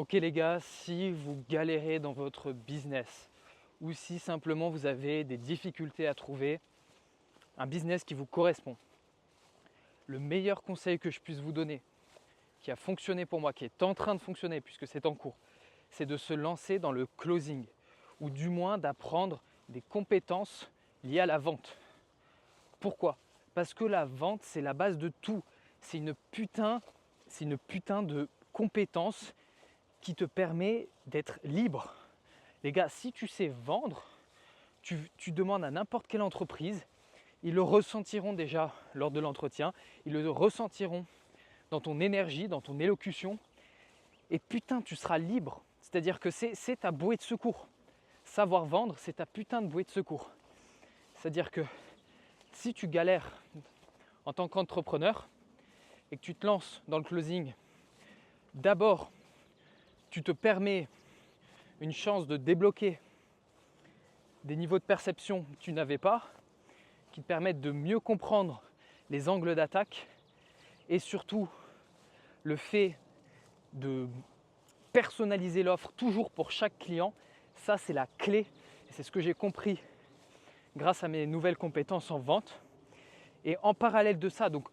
Ok les gars, si vous galérez dans votre business ou si simplement vous avez des difficultés à trouver un business qui vous correspond, le meilleur conseil que je puisse vous donner, qui a fonctionné pour moi, qui est en train de fonctionner puisque c'est en cours, c'est de se lancer dans le closing ou du moins d'apprendre des compétences liées à la vente. Pourquoi ? Parce que la vente, c'est la base de tout. C'est une putain de compétence qui te permet d'être libre. Les gars, si tu sais vendre, tu demandes à n'importe quelle entreprise, ils le ressentiront déjà lors de l'entretien, ils le ressentiront dans ton énergie, dans ton élocution, et putain, tu seras libre. C'est-à-dire que c'est ta bouée de secours. Savoir vendre, c'est ta putain de bouée de secours. C'est-à-dire que si tu galères en tant qu'entrepreneur et que tu te lances dans le closing, d'abord, tu te permets une chance de débloquer des niveaux de perception que tu n'avais pas, qui te permettent de mieux comprendre les angles d'attaque et surtout le fait de personnaliser l'offre toujours pour chaque client. Ça, c'est la clé et c'est ce que j'ai compris grâce à mes nouvelles compétences en vente. Et en parallèle de ça, donc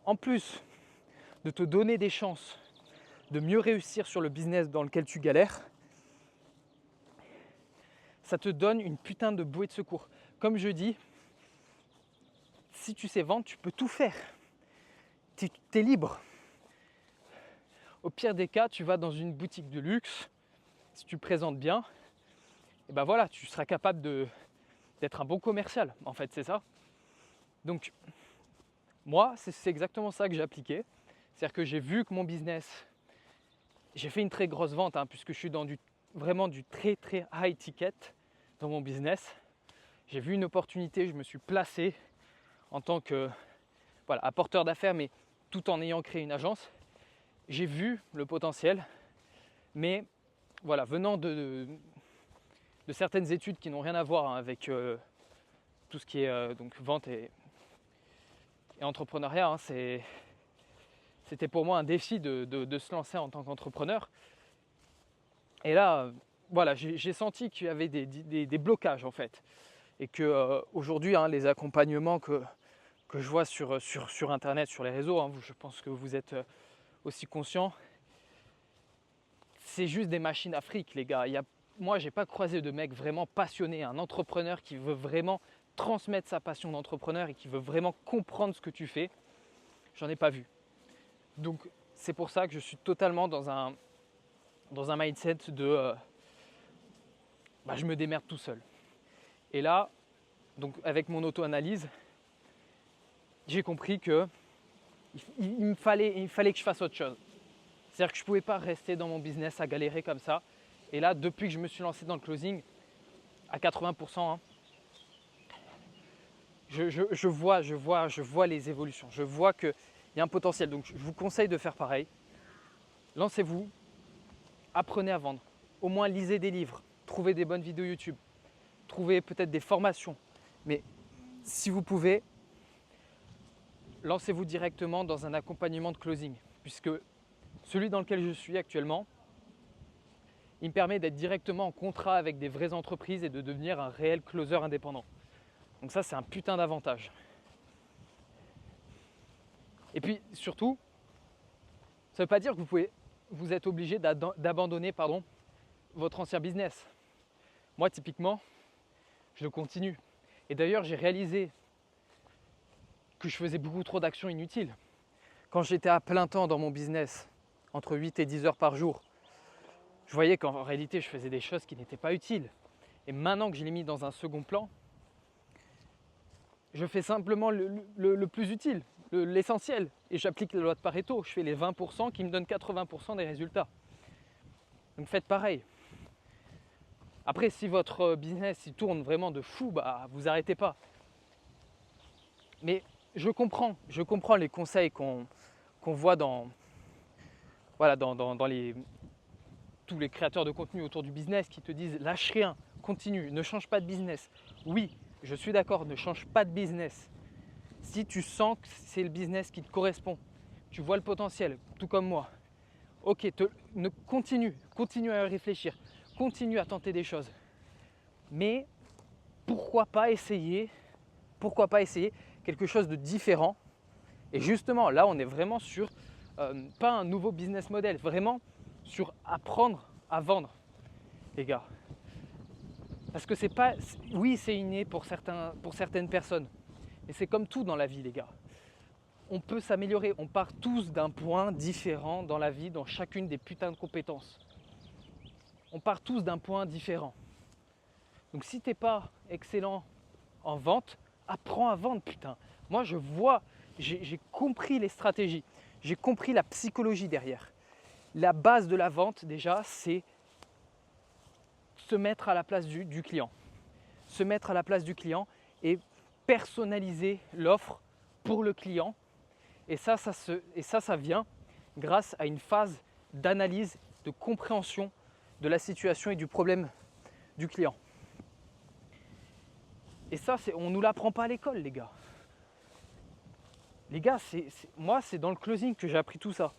en plus de te donner des chances de mieux réussir sur le business dans lequel tu galères, ça te donne une putain de bouée de secours. Comme je dis, si tu sais vendre, tu peux tout faire. Tu es libre. Au pire des cas, tu vas dans une boutique de luxe, si tu présentes bien, et ben voilà, tu seras capable d'être un bon commercial, en fait, c'est ça. Donc, moi, c'est exactement ça que j'ai appliqué. C'est-à-dire que j'ai vu que mon business, j'ai fait une très grosse vente, puisque je suis dans vraiment du très très high ticket dans mon business. J'ai vu une opportunité, je me suis placé en tant que apporteur d'affaires, mais tout en ayant créé une agence. J'ai vu le potentiel, mais voilà, venant de certaines études qui n'ont rien à voir avec tout ce qui est donc vente et entrepreneuriat, c'était pour moi un défi de se lancer en tant qu'entrepreneur. Et là, voilà, j'ai senti qu'il y avait des blocages en fait. Et que aujourd'hui, les accompagnements que je vois sur Internet, sur les réseaux, je pense que vous êtes aussi conscients, c'est juste des machines à fric, les gars. Moi, j'ai pas croisé de mec vraiment passionné, un entrepreneur qui veut vraiment transmettre sa passion d'entrepreneur et qui veut vraiment comprendre ce que tu fais. J'en ai pas vu. Donc, c'est pour ça que je suis totalement dans un mindset de je me démerde tout seul. Et là, donc avec mon auto-analyse, j'ai compris que il me fallait que je fasse autre chose. C'est-à-dire que je ne pouvais pas rester dans mon business à galérer comme ça. Et là, depuis que je me suis lancé dans le closing, à 80%, je vois les évolutions. Je vois qu'il y a un potentiel. Donc, je vous conseille de faire pareil. Lancez-vous, apprenez à vendre. Au moins, lisez des livres, trouvez des bonnes vidéos YouTube, trouvez peut-être des formations. Mais si vous pouvez, lancez-vous directement dans un accompagnement de closing, puisque celui dans lequel je suis actuellement, il me permet d'être directement en contrat avec des vraies entreprises et de devenir un réel closer indépendant. Donc ça, c'est un putain d'avantage. Et puis surtout, ça ne veut pas dire que vous êtes obligé d'abandonner votre ancien business. Moi, typiquement, je le continue. Et d'ailleurs, j'ai réalisé que je faisais beaucoup trop d'actions inutiles. Quand j'étais à plein temps dans mon business, entre 8 et 10 heures par jour, je voyais qu'en réalité, je faisais des choses qui n'étaient pas utiles. Et maintenant que je l'ai mis dans un second plan, je fais simplement le plus utile, l'essentiel. Et j'applique la loi de Pareto. Je fais les 20% qui me donnent 80% des résultats. Donc faites pareil. Après, si votre business il tourne vraiment de fou, vous arrêtez pas. Mais je comprends les conseils qu'on voit dans tous les créateurs de contenu autour du business qui te disent lâche rien, continue, ne change pas de business. Oui, je suis d'accord, ne change pas de business. Si tu sens que c'est le business qui te correspond, tu vois le potentiel, tout comme moi, Ok, continue à réfléchir, continue à tenter des choses. Mais pourquoi pas essayer quelque chose de différent. Et justement, là, on est vraiment sur, pas un nouveau business model, vraiment sur apprendre à vendre, les gars. Parce que oui, c'est inné pour certaines personnes. Mais c'est comme tout dans la vie, les gars. On peut s'améliorer, on part tous d'un point différent dans la vie, dans chacune des putains de compétences. On part tous d'un point différent. Donc si t'es pas excellent en vente, apprends à vendre, putain. Moi, j'ai compris les stratégies, j'ai compris la psychologie derrière. La base de la vente, déjà, c'est se mettre à la place du client. Se mettre à la place du client et personnaliser l'offre pour le client. Et ça vient grâce à une phase d'analyse, de compréhension de la situation et du problème du client. Et ça, on ne nous l'apprend pas à l'école, les gars. Les gars, moi, c'est dans le closing que j'ai appris tout ça.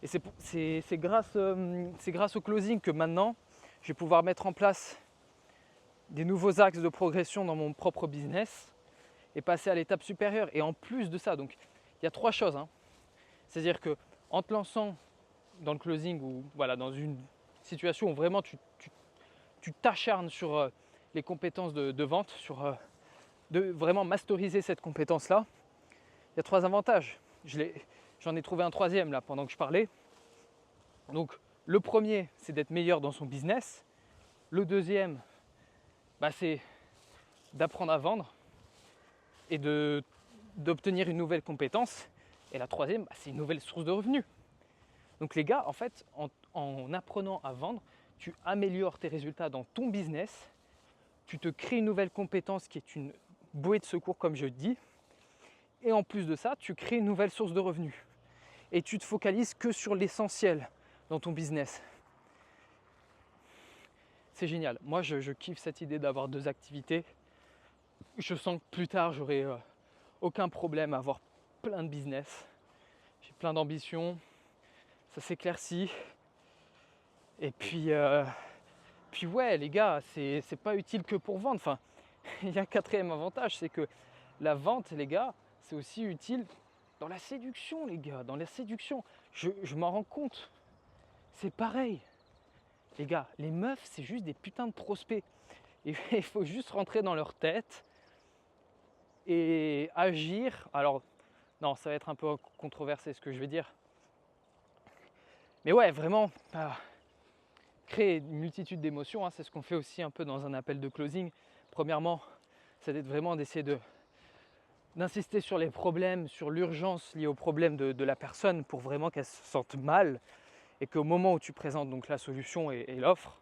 Et c'est grâce au closing que maintenant, je vais pouvoir mettre en place des nouveaux axes de progression dans mon propre business et passer à l'étape supérieure. Et en plus de ça, donc il y a 3 choses. C'est-à-dire que en te lançant dans le closing ou voilà, dans une situation où vraiment tu t'acharnes sur les compétences de vente, sur de vraiment masteriser cette compétence-là, il y a 3 avantages. J'en ai trouvé un 3e là pendant que je parlais. Donc le premier, c'est d'être meilleur dans son business. Le deuxième, c'est d'apprendre à vendre et d'obtenir une nouvelle compétence. Et la troisième, c'est une nouvelle source de revenus. Donc les gars, en fait, en apprenant à vendre, tu améliores tes résultats dans ton business, tu te crées une nouvelle compétence qui est une bouée de secours, comme je dis, et en plus de ça, tu crées une nouvelle source de revenus. Et tu te focalises que sur l'essentiel dans ton business. C'est génial. Moi, je kiffe cette idée d'avoir 2 activités. Je sens que plus tard, j'aurai aucun problème à avoir plein de business. J'ai plein d'ambitions. Ça s'éclaircit. Et puis ouais, les gars, c'est pas utile que pour vendre. Enfin, il y a un 4e avantage, c'est que la vente, les gars, c'est aussi utile dans la séduction, les gars. Dans la séduction, je m'en rends compte. C'est pareil. Les gars, les meufs, c'est juste des putains de prospects. Et il faut juste rentrer dans leur tête et agir. Alors, non, ça va être un peu controversé ce que je vais dire. Mais ouais, vraiment, créer une multitude d'émotions, c'est ce qu'on fait aussi un peu dans un appel de closing. Premièrement, c'est vraiment d'essayer d'insister sur les problèmes, sur l'urgence liée aux problèmes de la personne pour vraiment qu'elle se sente mal et qu'au moment où tu présentes donc la solution et l'offre,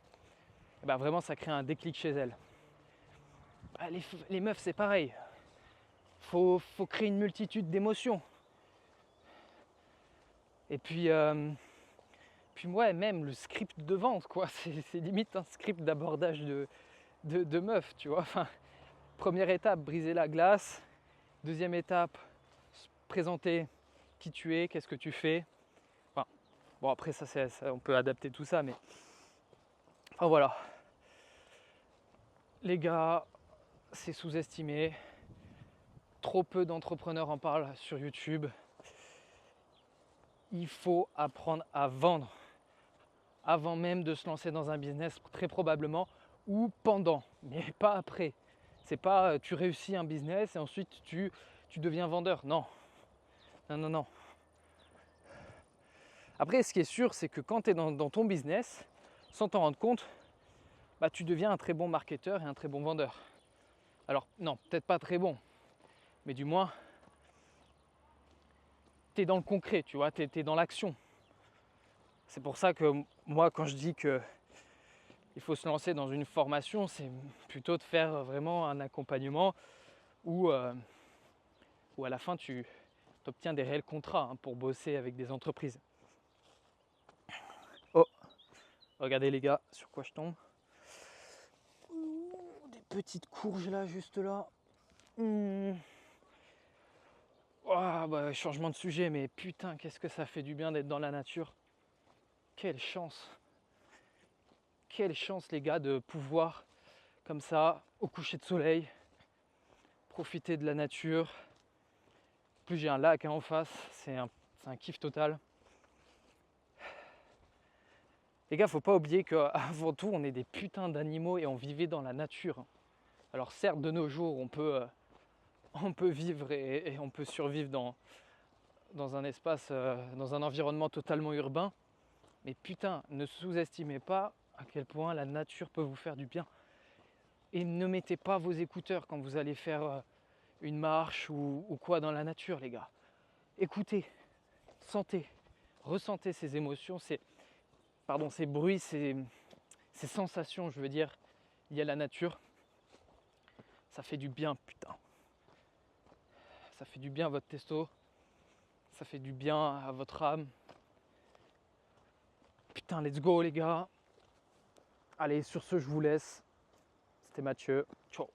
vraiment ça crée un déclic chez elle. Les meufs, c'est pareil. Faut créer une multitude d'émotions. Et puis ouais, même le script de vente, quoi. C'est limite un script d'abordage de meuf, tu vois. Enfin, première étape, briser la glace. Deuxième étape, présenter qui tu es, qu'est-ce que tu fais. Enfin, bon, après, ça, on peut adapter tout ça, mais... Enfin, voilà. Les gars, c'est sous-estimé. Trop peu d'entrepreneurs en parlent sur YouTube. Il faut apprendre à vendre avant même de se lancer dans un business, très probablement, ou pendant, mais pas après. C'est pas tu réussis un business et ensuite tu deviens vendeur. Non. Non. Après, ce qui est sûr, c'est que quand tu es dans ton business, sans t'en rendre compte, tu deviens un très bon marketeur et un très bon vendeur. Alors, non, peut-être pas très bon, mais du moins, tu es dans le concret, tu vois, tu es dans l'action. C'est pour ça que moi, quand je dis que il faut se lancer dans une formation, c'est plutôt de faire vraiment un accompagnement où à la fin, tu obtiens des réels contrats pour bosser avec des entreprises. Oh, regardez les gars, sur quoi je tombe. Des petites courges là, juste là. Oh, bah, changement de sujet, mais putain, qu'est-ce que ça fait du bien d'être dans la nature. Quelle chance. Quelle chance les gars de pouvoir, comme ça, au coucher de soleil, profiter de la nature. En plus j'ai un lac en face, c'est un kiff total. Les gars, faut pas oublier qu'avant tout, on est des putains d'animaux et on vivait dans la nature. Alors certes, de nos jours, on peut vivre et on peut survivre dans un espace, dans un environnement totalement urbain. Mais putain, ne sous-estimez pas à quel point la nature peut vous faire du bien. Et ne mettez pas vos écouteurs quand vous allez faire une marche ou quoi dans la nature, les gars. Écoutez, sentez, ressentez ces émotions, ces bruits, ces sensations, je veux dire, liées à la nature. Ça fait du bien, putain. Ça fait du bien à votre testo. Ça fait du bien à votre âme. Putain, let's go les gars. Allez, sur ce, je vous laisse. C'était Mathieu. Ciao.